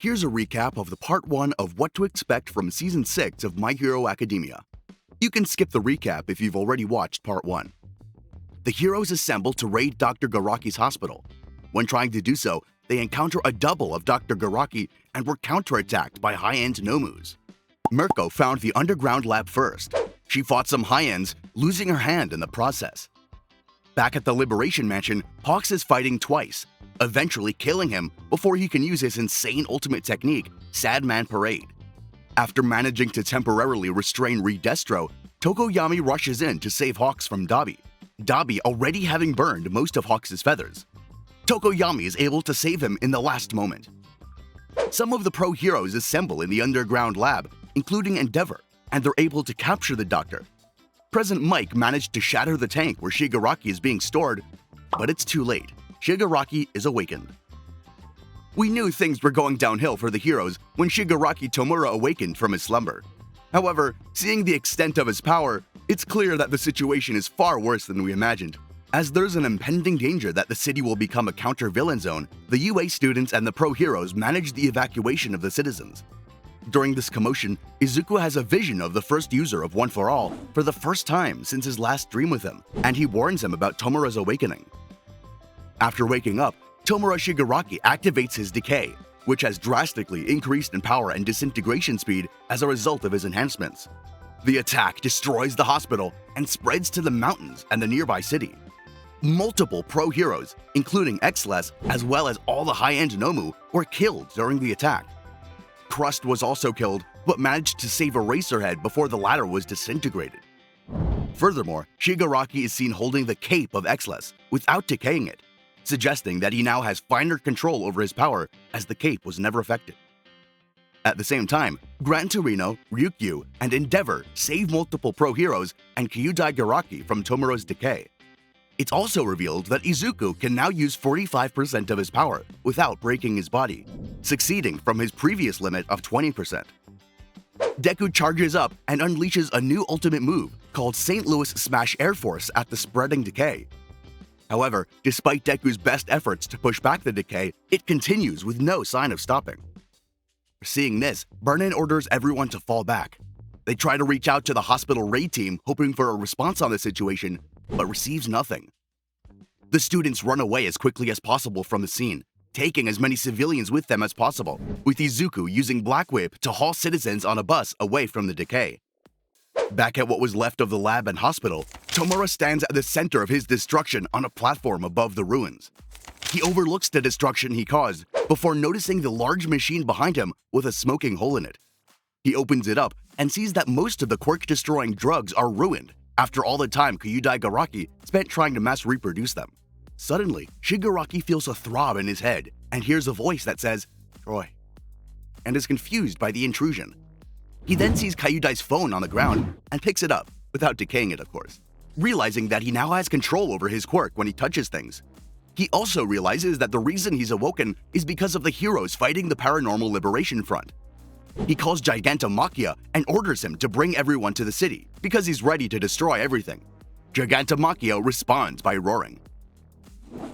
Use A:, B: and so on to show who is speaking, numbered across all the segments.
A: Here's a recap of the part 1 of what to expect from Season 6 of My Hero Academia. You can skip the recap if you've already watched part 1. The heroes assemble to raid Dr. Garaki's hospital. When trying to do so, they encounter a double of Dr. Garaki and were counterattacked by high-end Nomus. Mirko found the underground lab first. She fought some high-ends, losing her hand in the process. Back at the Liberation Mansion, Hawks is fighting twice, eventually killing him before he can use his insane ultimate technique, Sad Man Parade. After managing to temporarily restrain Reed Destro, Tokoyami rushes in to save Hawks from Dabi, Dabi already having burned most of Hawks' feathers. Tokoyami is able to save him in the last moment. Some of the pro heroes assemble in the underground lab, including Endeavor, and they're able to capture the doctor. President Mike managed to shatter the tank where Shigaraki is being stored, but it's too late. Shigaraki is awakened. We knew things were going downhill for the heroes when Shigaraki Tomura awakened from his slumber. However, seeing the extent of his power, it's clear that the situation is far worse than we imagined. As there's an impending danger that the city will become a counter-villain zone, the UA students and the pro heroes manage the evacuation of the citizens. During this commotion, Izuku has a vision of the first user of One for All for the first time since his last dream with him, and he warns him about Tomura's awakening. After waking up, Tomura Shigaraki activates his decay, which has drastically increased in power and disintegration speed as a result of his enhancements. The attack destroys the hospital and spreads to the mountains and the nearby city. Multiple pro heroes, including Xless as well as all the high-end Nomu, were killed during the attack. Crust was also killed, but managed to save Eraserhead before the latter was disintegrated. Furthermore, Shigaraki is seen holding the cape of Xless without decaying it, suggesting that he now has finer control over his power as the cape was never affected. At the same time, Gran Torino, Ryukyu, and Endeavor save multiple pro heroes and Kyudai Garaki from Tomura's decay. It's also revealed that Izuku can now use 45% of his power without breaking his body, succeeding from his previous limit of 20%. Deku charges up and unleashes a new ultimate move called St. Louis Smash Air Force at the spreading decay. However, despite Deku's best efforts to push back the decay, it continues with no sign of stopping. Seeing this, Burnin orders everyone to fall back. They try to reach out to the hospital raid team hoping for a response on the situation, but receives nothing. The students run away as quickly as possible from the scene, taking as many civilians with them as possible, with Izuku using Black Whip to haul citizens on a bus away from the decay. Back at what was left of the lab and hospital, Tomura stands at the center of his destruction on a platform above the ruins. He overlooks the destruction he caused before noticing the large machine behind him with a smoking hole in it. He opens it up and sees that most of the quirk-destroying drugs are ruined after all the time Kyudai Garaki spent trying to mass reproduce them. Suddenly, Shigaraki feels a throb in his head and hears a voice that says, "Troy," and is confused by the intrusion. He then sees Kyudai's phone on the ground and picks it up, without decaying it of course, realizing that he now has control over his quirk when he touches things. He also realizes that the reason he's awoken is because of the heroes fighting the Paranormal Liberation Front. He calls Gigantomachia and orders him to bring everyone to the city because he's ready to destroy everything. Gigantomachia responds by roaring.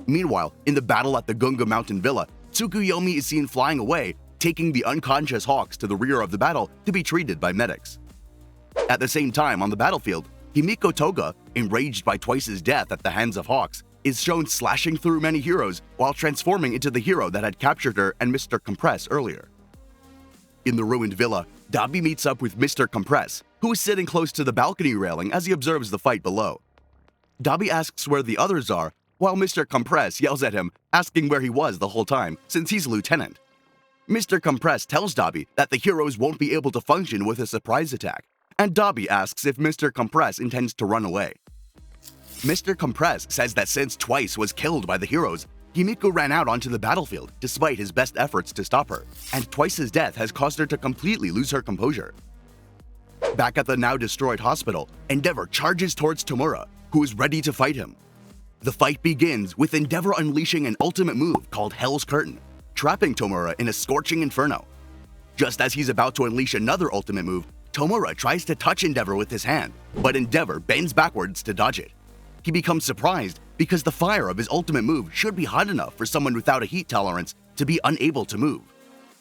A: Meanwhile, in the battle at the Gunga Mountain Villa, Tsukuyomi is seen flying away, taking the unconscious Hawks to the rear of the battle to be treated by medics. At the same time on the battlefield, Himiko Toga, enraged by Twice's death at the hands of Hawks, is shown slashing through many heroes while transforming into the hero that had captured her and Mr. Compress earlier. In the ruined villa, Dabi meets up with Mr. Compress, who is sitting close to the balcony railing as he observes the fight below. Dabi asks where the others are, while Mr. Compress yells at him, asking where he was the whole time, since he's a lieutenant. Mr. Compress tells Dabi that the heroes won't be able to function with a surprise attack, and Dabi asks if Mr. Compress intends to run away. Mr. Compress says that since Twice was killed by the heroes, Himiko ran out onto the battlefield despite his best efforts to stop her, and Twice's death has caused her to completely lose her composure. Back at the now-destroyed hospital, Endeavor charges towards Tomura, who is ready to fight him. The fight begins with Endeavor unleashing an ultimate move called Hell's Curtain, trapping Tomura in a scorching inferno. Just as he's about to unleash another ultimate move, Tomura tries to touch Endeavor with his hand, but Endeavor bends backwards to dodge it. He becomes surprised because the fire of his ultimate move should be hot enough for someone without a heat tolerance to be unable to move.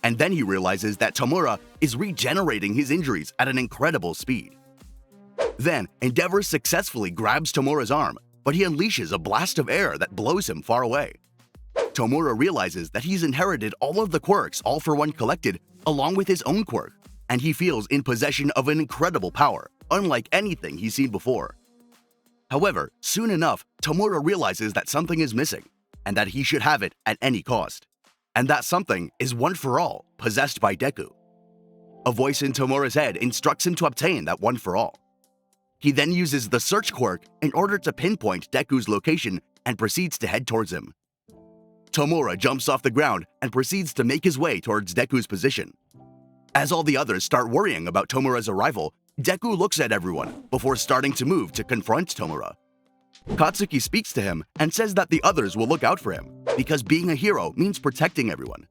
A: and then he realizes that Tomura is regenerating his injuries at an incredible speed. Then, Endeavor successfully grabs Tomura's arm, but he unleashes a blast of air that blows him far away. Tomura realizes that he's inherited all of the quirks All for One collected along with his own quirk, and he feels in possession of an incredible power, unlike anything he's seen before. However, soon enough, Tomura realizes that something is missing, and that he should have it at any cost. And that something is One for All, possessed by Deku. A voice in Tomura's head instructs him to obtain that One for All. He then uses the search quirk in order to pinpoint Deku's location and proceeds to head towards him. Tomura jumps off the ground and proceeds to make his way towards Deku's position. As all the others start worrying about Tomura's arrival, Deku looks at everyone before starting to move to confront Tomura. Katsuki speaks to him and says that the others will look out for him, because being a hero means protecting everyone.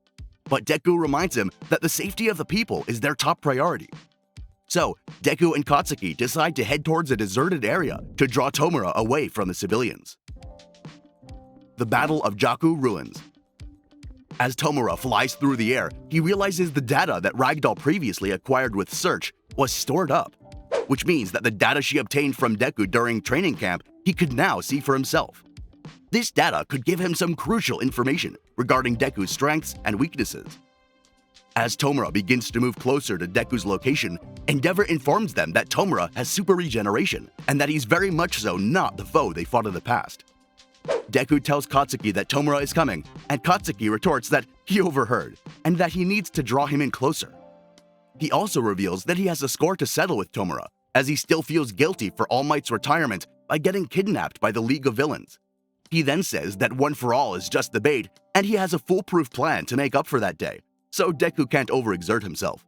A: But Deku reminds him that the safety of the people is their top priority. So, Deku and Katsuki decide to head towards a deserted area to draw Tomura away from the civilians. The Battle of Jakku Ruins. As Tomura flies through the air, he realizes the data that Ragdoll previously acquired with Search was stored up, which means that the data she obtained from Deku during training camp he could now see for himself. This data could give him some crucial information regarding Deku's strengths and weaknesses. As Tomura begins to move closer to Deku's location, Endeavor informs them that Tomura has super regeneration and that he's very much so not the foe they fought in the past. Deku tells Katsuki that Tomura is coming, and Katsuki retorts that he overheard and that he needs to draw him in closer. He also reveals that he has a score to settle with Tomura, as he still feels guilty for All Might's retirement by getting kidnapped by the League of Villains. He then says that One for All is just the bait, and he has a foolproof plan to make up for that day, so Deku can't overexert himself.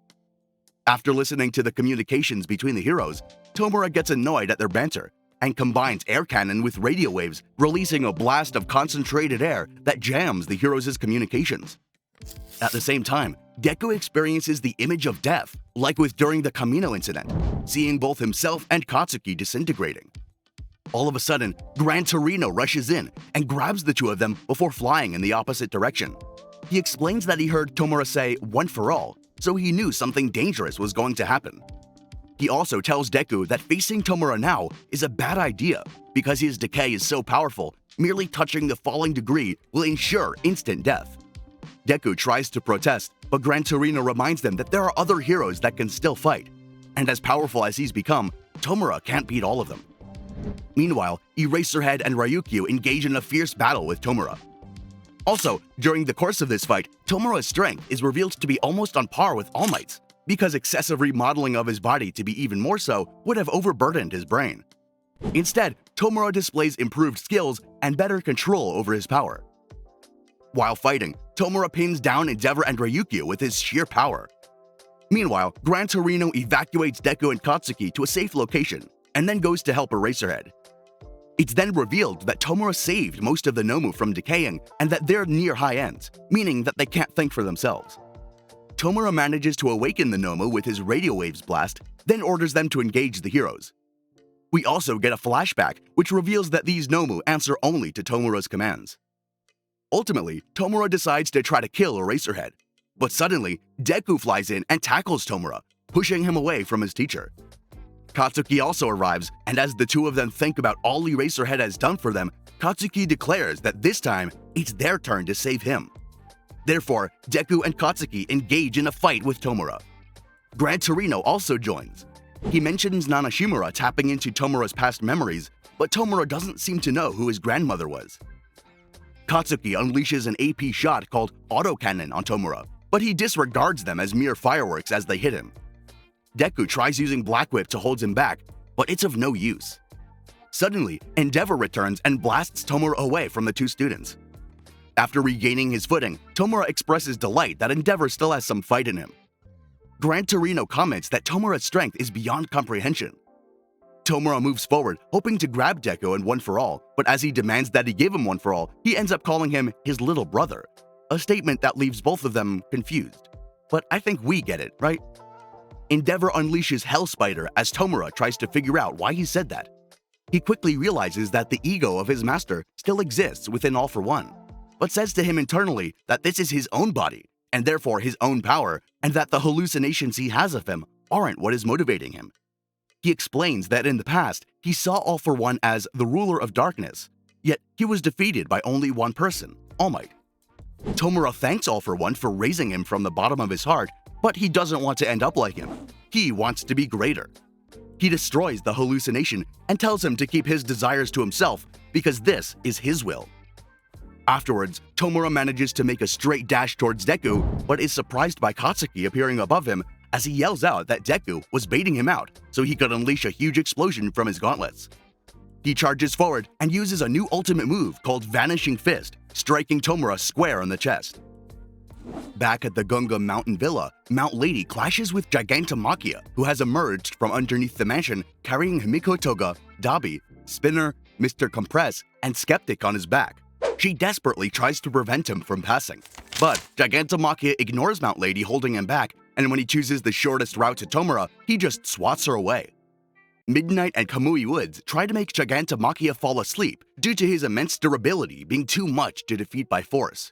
A: After listening to the communications between the heroes, Tomura gets annoyed at their banter and combines air cannon with radio waves, releasing a blast of concentrated air that jams the heroes' communications. At the same time, Deku experiences the image of death, like with during the Kamino incident, seeing both himself and Katsuki disintegrating. All of a sudden, Gran Torino rushes in and grabs the two of them before flying in the opposite direction. He explains that he heard Tomura say "One for All," so he knew something dangerous was going to happen. He also tells Deku that facing Tomura now is a bad idea because his decay is so powerful, merely touching the falling degree will ensure instant death. Deku tries to protest, but Gran Torino reminds them that there are other heroes that can still fight, and as powerful as he's become, Tomura can't beat all of them. Meanwhile, Eraserhead and Ryukyu engage in a fierce battle with Tomura. Also, during the course of this fight, Tomura's strength is revealed to be almost on par with All Might's, because excessive remodeling of his body to be even more so would have overburdened his brain. Instead, Tomura displays improved skills and better control over his power. While fighting, Tomura pins down Endeavor and Ryukyu with his sheer power. Meanwhile, Gran Torino evacuates Deku and Katsuki to a safe location, and then goes to help Eraserhead. It's then revealed that Tomura saved most of the Nomu from decaying and that they're near high ends, meaning that they can't think for themselves. Tomura manages to awaken the Nomu with his radio waves blast, then orders them to engage the heroes. We also get a flashback which reveals that these Nomu answer only to Tomura's commands. Ultimately, Tomura decides to try to kill Eraserhead, but suddenly, Deku flies in and tackles Tomura, pushing him away from his teacher. Katsuki also arrives, and as the two of them think about all Eraserhead has done for them, Katsuki declares that this time, it's their turn to save him. Therefore, Deku and Katsuki engage in a fight with Tomura. Gran Torino also joins. He mentions Nana Shimura tapping into Tomura's past memories, but Tomura doesn't seem to know who his grandmother was. Katsuki unleashes an AP shot called Autocannon on Tomura, but he disregards them as mere fireworks as they hit him. Deku tries using Black Whip to hold him back, but it's of no use. Suddenly, Endeavor returns and blasts Tomura away from the two students. After regaining his footing, Tomura expresses delight that Endeavor still has some fight in him. Gran Torino comments that Tomura's strength is beyond comprehension. Tomura moves forward, hoping to grab Deku and One for All, but as he demands that he give him One for All, he ends up calling him his little brother, a statement that leaves both of them confused. But I think we get it, right? Endeavor unleashes Hell Spider as Tomura tries to figure out why he said that. He quickly realizes that the ego of his master still exists within All for One, but says to him internally that this is his own body, and therefore his own power, and that the hallucinations he has of him aren't what is motivating him. He explains that in the past, he saw All for One as the ruler of darkness, yet he was defeated by only one person, All Might. Tomura thanks All for One for raising him from the bottom of his heart, but he doesn't want to end up like him. He wants to be greater. He destroys the hallucination and tells him to keep his desires to himself because this is his will. Afterwards, Tomura manages to make a straight dash towards Deku, but is surprised by Katsuki appearing above him as he yells out that Deku was baiting him out so he could unleash a huge explosion from his gauntlets. He charges forward and uses a new ultimate move called Vanishing Fist, striking Tomura square in the chest. Back at the Gunga Mountain Villa, Mount Lady clashes with Gigantomachia, who has emerged from underneath the mansion carrying Himiko Toga, Dabi, Spinner, Mr. Compress, and Skeptic on his back. She desperately tries to prevent him from passing, but Gigantomachia ignores Mount Lady holding him back, and when he chooses the shortest route to Tomura, he just swats her away. Midnight and Kamui Woods try to make Gigantomachia fall asleep due to his immense durability being too much to defeat by force.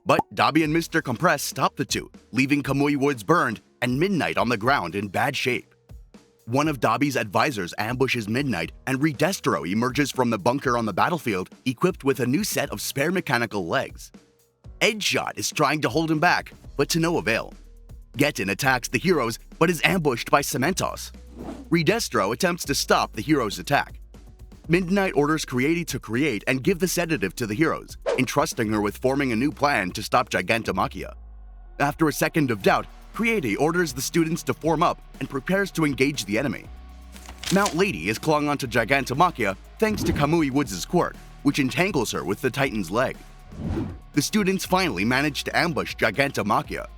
A: But Dabi and Mr. Compress stop the two, leaving Kamui Woods burned and Midnight on the ground in bad shape. One of Dabi's advisors ambushes Midnight, and Redestro emerges from the bunker on the battlefield equipped with a new set of spare mechanical legs. Edgeshot is trying to hold him back, but to no avail. Getten attacks the heroes but is ambushed by Cementos. Redestro attempts to stop the heroes' attack. Midnight orders Creati to create and give the sedative to the heroes, entrusting her with forming a new plan to stop Gigantomachia. After a second of doubt, Creati orders the students to form up and prepares to engage the enemy. Mount Lady is clung onto Gigantomachia thanks to Kamui Woods' quirk, which entangles her with the Titan's leg. The students finally manage to ambush Gigantomachia.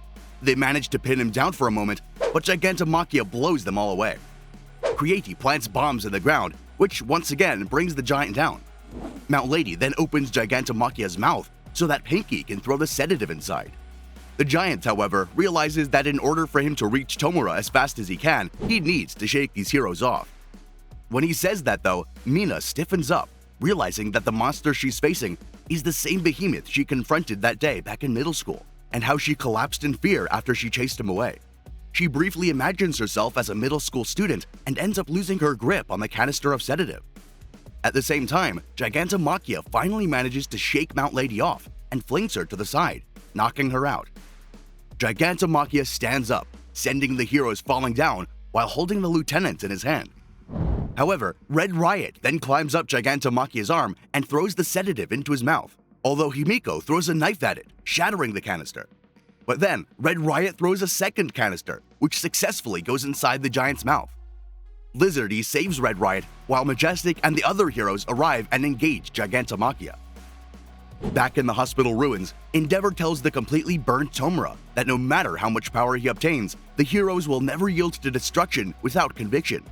A: They manage to pin him down for a moment, but Gigantomachia blows them all away. Creati plants bombs in the ground, which once again brings the giant down. Mount Lady then opens Gigantomachia's mouth so that Pinky can throw the sedative inside. The giant, however, realizes that in order for him to reach Tomura as fast as he can, he needs to shake these heroes off. When he says that though, Mina stiffens up, realizing that the monster she's facing is the same behemoth she confronted that day back in middle school, and how she collapsed in fear after she chased him away. She briefly imagines herself as a middle school student and ends up losing her grip on the canister of sedative. At the same time, Gigantomachia finally manages to shake Mount Lady off and flings her to the side, knocking her out. Gigantomachia stands up, sending the heroes falling down while holding the lieutenant in his hand. However, Red Riot then climbs up Gigantomachia's arm and throws the sedative into his mouth, although Himiko throws a knife at it, shattering the canister. But then, Red Riot throws a second canister, which successfully goes inside the giant's mouth. Lizardy saves Red Riot, while Majestic and the other heroes arrive and engage Gigantomachia. Back in the hospital ruins, Endeavor tells the completely burnt Tomura that no matter how much power he obtains, the heroes will never yield to destruction without conviction.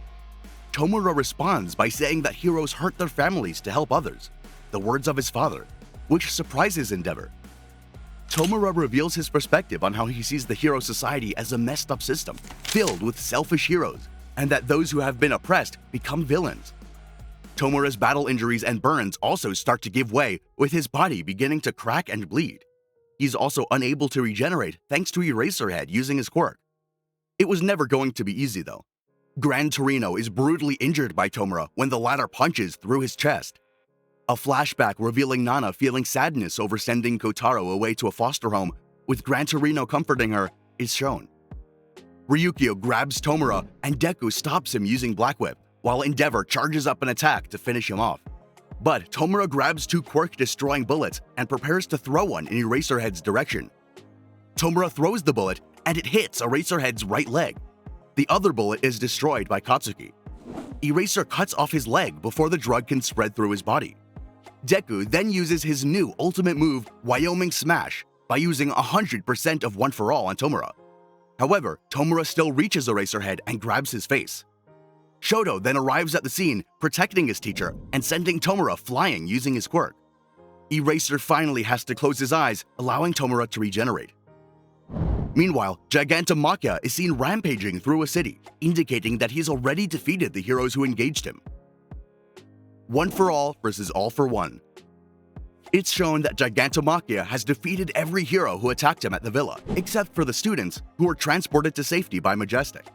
A: Tomura responds by saying that heroes hurt their families to help others, the words of his father, which surprises Endeavor. Tomura reveals his perspective on how he sees the hero society as a messed up system, filled with selfish heroes, and that those who have been oppressed become villains. Tomura's battle injuries and burns also start to give way, with his body beginning to crack and bleed. He's also unable to regenerate thanks to Eraserhead using his quirk. It was never going to be easy though. Gran Torino is brutally injured by Tomura when the latter punches through his chest. A flashback revealing Nana feeling sadness over sending Kotaro away to a foster home, with Gran Torino comforting her, is shown. Ryukio grabs Tomura and Deku stops him using Black Whip, while Endeavor charges up an attack to finish him off. But Tomura grabs two quirk-destroying bullets and prepares to throw one in Eraserhead's direction. Tomura throws the bullet and it hits Eraserhead's right leg. The other bullet is destroyed by Katsuki. Eraser cuts off his leg before the drug can spread through his body. Deku then uses his new ultimate move, Wyoming Smash, by using 100% of One For All on Tomura. However, Tomura still reaches Eraserhead and grabs his face. Shoto then arrives at the scene, protecting his teacher and sending Tomura flying using his quirk. Eraser finally has to close his eyes, allowing Tomura to regenerate. Meanwhile, Gigantomachia is seen rampaging through a city, indicating that he's already defeated the heroes who engaged him. One for All versus All for One. It's shown that Gigantomachia has defeated every hero who attacked him at the villa, except for the students who were transported to safety by Majestic.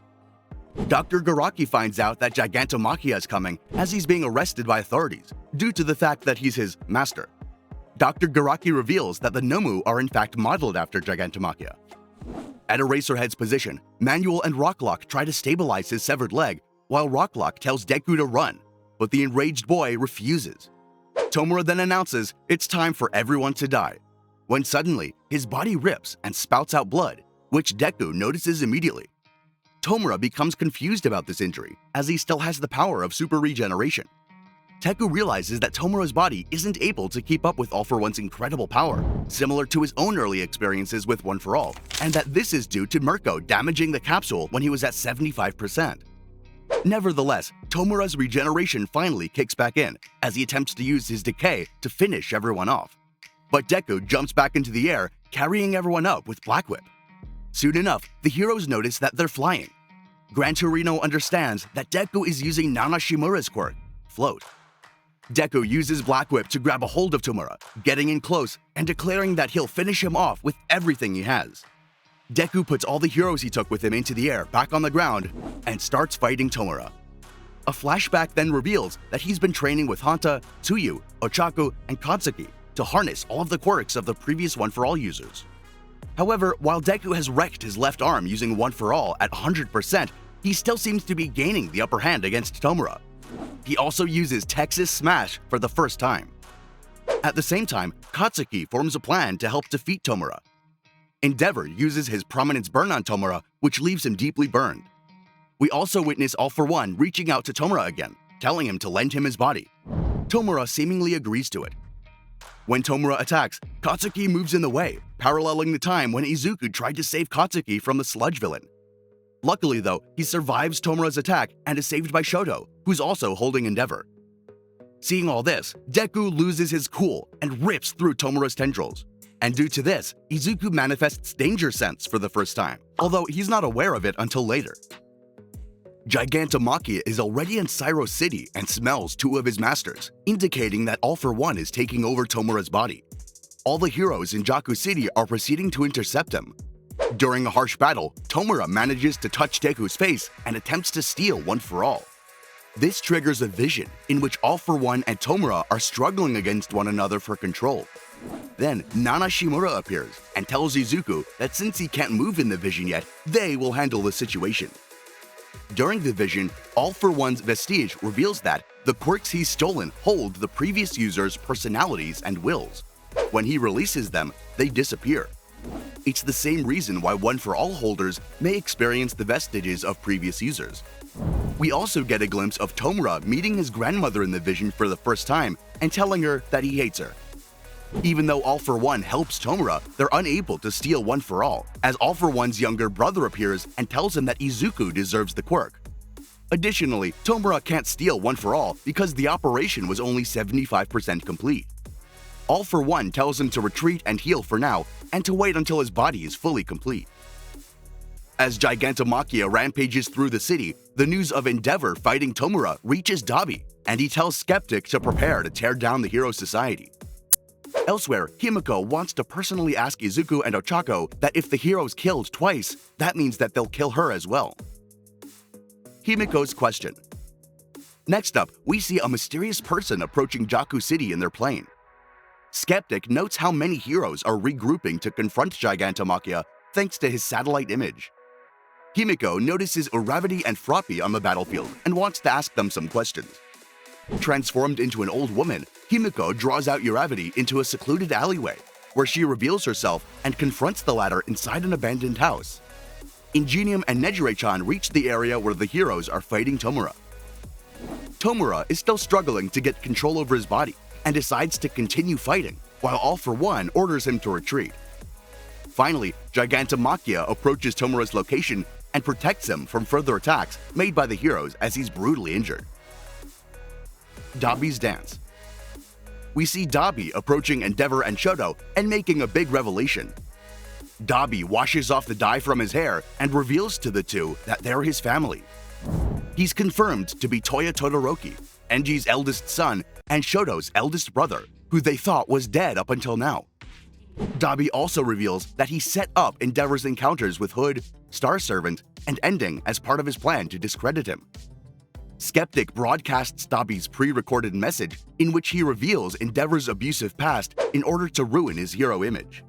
A: Dr. Garaki finds out that Gigantomachia is coming as he's being arrested by authorities due to the fact that he's his master. Dr. Garaki reveals that the Nomu are in fact modeled after Gigantomachia. At Eraserhead's position, Manuel and Rocklock try to stabilize his severed leg, while Rocklock tells Deku to run, but the enraged boy refuses. Tomura then announces it's time for everyone to die, when suddenly his body rips and spouts out blood, which Deku notices immediately. Tomura becomes confused about this injury, as he still has the power of super regeneration. Deku realizes that Tomura's body isn't able to keep up with All For One's incredible power, similar to his own early experiences with One For All, and that this is due to Mirko damaging the capsule when he was at 75%. Nevertheless, Tomura's regeneration finally kicks back in, as he attempts to use his decay to finish everyone off. But Deku jumps back into the air, carrying everyone up with Black Whip. Soon enough, the heroes notice that they're flying. Gran Torino understands that Deku is using Nana Shimura's quirk, Float. Deku uses Black Whip to grab a hold of Tomura, getting in close and declaring that he'll finish him off with everything he has. Deku puts all the heroes he took with him into the air back on the ground and starts fighting Tomura. A flashback then reveals that he's been training with Hanta, Tsuyu, Ochaku, and Katsuki to harness all of the quirks of the previous One For All users. However, while Deku has wrecked his left arm using One For All at 100%, he still seems to be gaining the upper hand against Tomura. He also uses Texas Smash for the first time. At the same time, Katsuki forms a plan to help defeat Tomura. Endeavor uses his Prominence Burn on Tomura, which leaves him deeply burned. We also witness All For One reaching out to Tomura again, telling him to lend him his body. Tomura seemingly agrees to it. When Tomura attacks, Katsuki moves in the way, paralleling the time when Izuku tried to save Katsuki from the sludge villain. Luckily though, he survives Tomura's attack and is saved by Shoto, who's also holding Endeavor. Seeing all this, Deku loses his cool and rips through Tomura's tendrils. And due to this, Izuku manifests Danger Sense for the first time, although he's not aware of it until later. Gigantomachia is already in Syro City and smells two of his masters, indicating that All For One is taking over Tomura's body. All the heroes in Jaku City are proceeding to intercept him. During a harsh battle, Tomura manages to touch Deku's face and attempts to steal One For All. This triggers a vision in which All For One and Tomura are struggling against one another for control. Then Nana Shimura appears and tells Izuku that since he can't move in the vision yet, they will handle the situation. During the vision, All For One's vestige reveals that the quirks he's stolen hold the previous user's personalities and wills. When he releases them, they disappear. It's the same reason why One For All holders may experience the vestiges of previous users. We also get a glimpse of Tomura meeting his grandmother in the vision for the first time and telling her that he hates her. Even though All For One helps Tomura, they're unable to steal One For All, as All For One's younger brother appears and tells him that Izuku deserves the quirk. Additionally, Tomura can't steal One For All because the operation was only 75% complete. All For One tells him to retreat and heal for now, and to wait until his body is fully complete. As Gigantomachia rampages through the city, the news of Endeavor fighting Tomura reaches Dabi, and he tells Skeptic to prepare to tear down the Hero Society. Elsewhere, Himiko wants to personally ask Izuku and Ochako that if the heroes killed twice, that means that they'll kill her as well. Himiko's question. Next up, we see a mysterious person approaching Jaku City in their plane. Skeptic notes how many heroes are regrouping to confront Gigantomachia thanks to his satellite image. Himiko notices Uravity and Froppy on the battlefield and wants to ask them some questions. Transformed into an old woman, Himiko draws out Uravity into a secluded alleyway, where she reveals herself and confronts the latter inside an abandoned house. Ingenium and Nejire-chan reach the area where the heroes are fighting Tomura. Tomura is still struggling to get control over his body and decides to continue fighting, while All For One orders him to retreat. Finally, Gigantomachia approaches Tomura's location and protects him from further attacks made by the heroes as he's brutally injured. Dabi's dance. We see Dabi approaching Endeavor and Shoto and making a big revelation. Dabi washes off the dye from his hair and reveals to the two that they're his family. He's confirmed to be Toya Todoroki, Enji's eldest son and Shoto's eldest brother, who they thought was dead up until now. Dabi also reveals that he set up Endeavor's encounters with Hood, Star Servant, and Ending as part of his plan to discredit him. Skeptic broadcasts Dabi's pre-recorded message in which he reveals Endeavor's abusive past in order to ruin his hero image.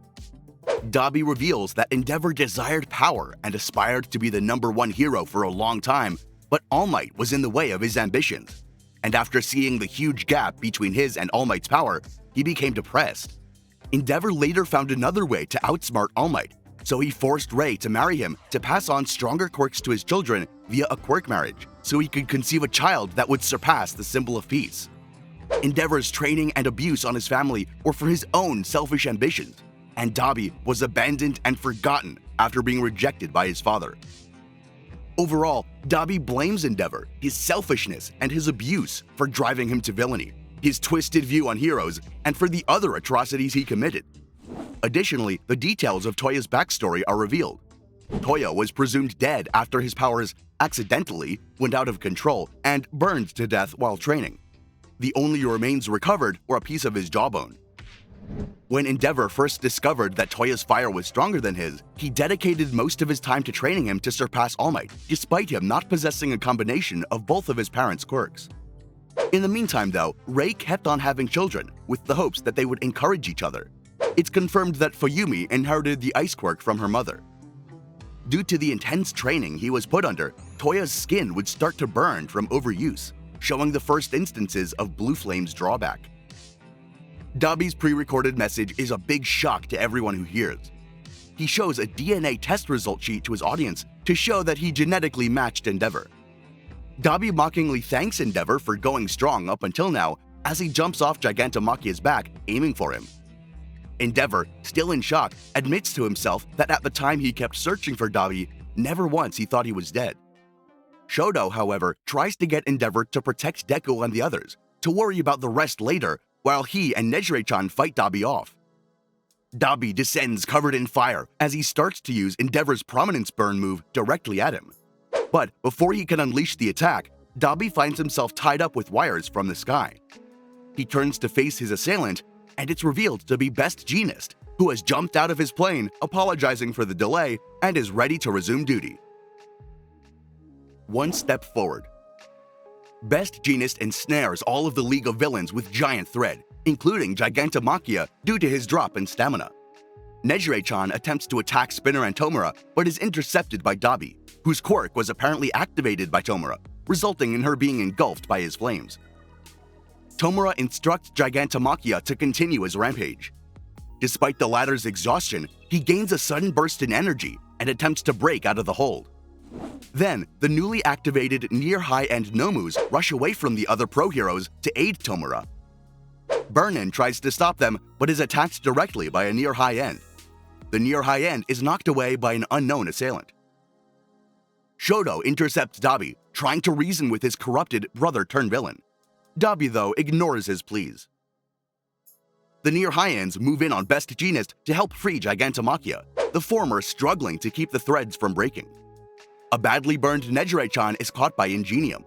A: Dabi reveals that Endeavor desired power and aspired to be the #1 hero for a long time, but All Might was in the way of his ambitions. And after seeing the huge gap between his and All Might's power, he became depressed. Endeavor later found another way to outsmart All Might, so he forced Ray to marry him to pass on stronger quirks to his children via a quirk marriage, so he could conceive a child that would surpass the symbol of peace. Endeavor's training and abuse on his family were for his own selfish ambitions, and Dabi was abandoned and forgotten after being rejected by his father. Overall, Dabi blames Endeavor, his selfishness, and his abuse for driving him to villainy, his twisted view on heroes, and for the other atrocities he committed. Additionally, the details of Toya's backstory are revealed. Toya was presumed dead after his powers accidentally went out of control and burned to death while training. The only remains recovered were a piece of his jawbone. When Endeavor first discovered that Toya's fire was stronger than his, he dedicated most of his time to training him to surpass All Might, despite him not possessing a combination of both of his parents' quirks. In the meantime, though, Ray kept on having children, with the hopes that they would encourage each other. It's confirmed that Fuyumi inherited the ice quirk from her mother. Due to the intense training he was put under, Toya's skin would start to burn from overuse, showing the first instances of Blue Flame's drawback. Dabi's pre-recorded message is a big shock to everyone who hears. He shows a DNA test result sheet to his audience to show that he genetically matched Endeavor. Dabi mockingly thanks Endeavor for going strong up until now as he jumps off Gigantomachia's back, aiming for him. Endeavor, still in shock, admits to himself that at the time he kept searching for Dabi, never once he thought he was dead. Shodo, however, tries to get Endeavor to protect Deku and the others, to worry about the rest later, while he and Nejire-chan fight Dabi off. Dabi descends covered in fire as he starts to use Endeavor's Prominence Burn move directly at him. But before he can unleash the attack, Dabi finds himself tied up with wires from the sky. He turns to face his assailant, and it's revealed to be Best Jeanist, who has jumped out of his plane, apologizing for the delay, and is ready to resume duty. One step forward. Best Jeanist ensnares all of the League of Villains with giant thread, including Gigantomachia due to his drop in stamina. Nejire-chan attempts to attack Spinner and Tomura, but is intercepted by Dabi, whose quirk was apparently activated by Tomura, resulting in her being engulfed by his flames. Tomura instructs Gigantomachia to continue his rampage. Despite the latter's exhaustion, he gains a sudden burst in energy and attempts to break out of the hold. Then, the newly activated near-high-end Nomus rush away from the other pro-heroes to aid Tomura. Burnin tries to stop them, but is attacked directly by a near-high-end. The near-high-end is knocked away by an unknown assailant. Shodo intercepts Dabi, trying to reason with his corrupted brother-turned-villain. Dabi, though, ignores his pleas. The near-high-ends move in on Best Jeanist to help free Gigantomachia, the former struggling to keep the threads from breaking. A badly burned Nejire-chan is caught by Ingenium.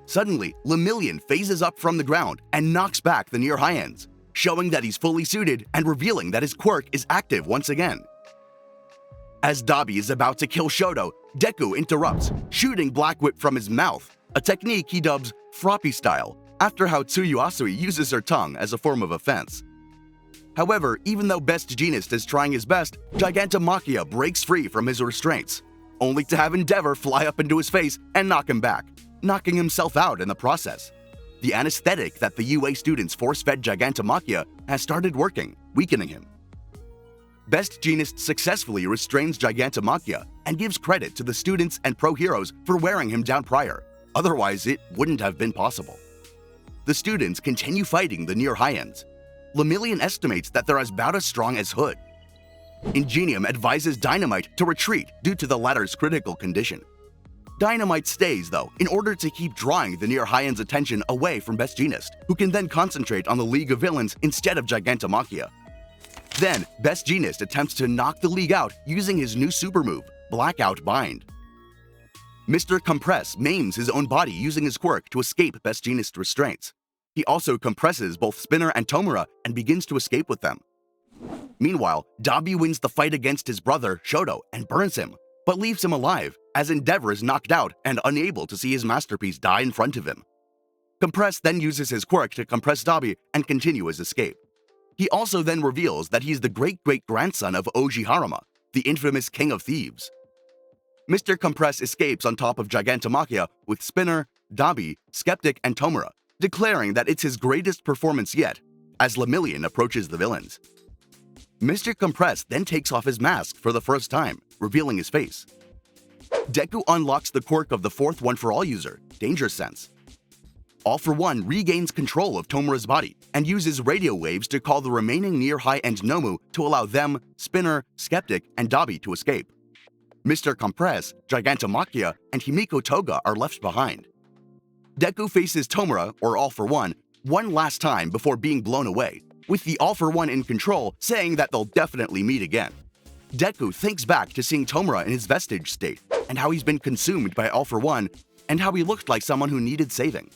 A: Suddenly, Lemillion phases up from the ground and knocks back the near-high-ends, showing that he's fully suited and revealing that his quirk is active once again. As Dabi is about to kill Shodo, Deku interrupts, shooting Black Whip from his mouth, a technique he dubs Froppy style, after how Tsuyuasui uses her tongue as a form of offense. However, even though Best Jeanist is trying his best, Gigantomachia breaks free from his restraints, only to have Endeavor fly up into his face and knock him back, knocking himself out in the process. The anesthetic that the UA students force-fed Gigantomachia has started working, weakening him. Best Jeanist successfully restrains Gigantomachia and gives credit to the students and pro-heroes for wearing him down prior, otherwise it wouldn't have been possible. The students continue fighting the near-high-ends. Lemillion estimates that they're about as strong as Hood. Ingenium advises Dynamite to retreat due to the latter's critical condition. Dynamite stays, though, in order to keep drawing the near-high-end's attention away from Best Jeanist, who can then concentrate on the League of Villains instead of Gigantomachia. Then, Best Jeanist attempts to knock the League out using his new super move, Blackout Bind. Mr. Compress maims his own body using his quirk to escape Best Jeanist's restraints. He also compresses both Spinner and Tomura and begins to escape with them. Meanwhile, Dabi wins the fight against his brother, Shoto, and burns him, but leaves him alive, as Endeavor is knocked out and unable to see his masterpiece die in front of him. Compress then uses his quirk to compress Dabi and continue his escape. He also then reveals that he's the great-great-grandson of Oji Haruma, the infamous king of thieves. Mr. Compress escapes on top of Gigantomachia with Spinner, Dabi, Skeptic, and Tomura, declaring that it's his greatest performance yet, as Lemillion approaches the villains. Mr. Compress then takes off his mask for the first time, revealing his face. Deku unlocks the quirk of the fourth One-for-All user, Danger Sense. All for One regains control of Tomura's body and uses radio waves to call the remaining near high-end Nomu to allow them, Spinner, Skeptic, and Dabi to escape. Mr. Compress, Gigantomachia, and Himiko Toga are left behind. Deku faces Tomura, or All for One last time before being blown away, with the All for One in control saying that they'll definitely meet again. Deku thinks back to seeing Tomura in his vestige state, and how he's been consumed by All for One, and how he looked like someone who needed saving.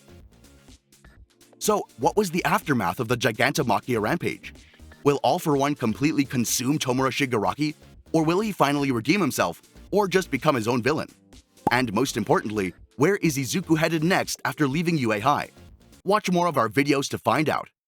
A: So, what was the aftermath of the Gigantomachia rampage? Will All for One completely consume Tomura Shigaraki, or will he finally redeem himself, or just become his own villain? And most importantly, where is Izuku headed next after leaving UA High? Watch more of our videos to find out.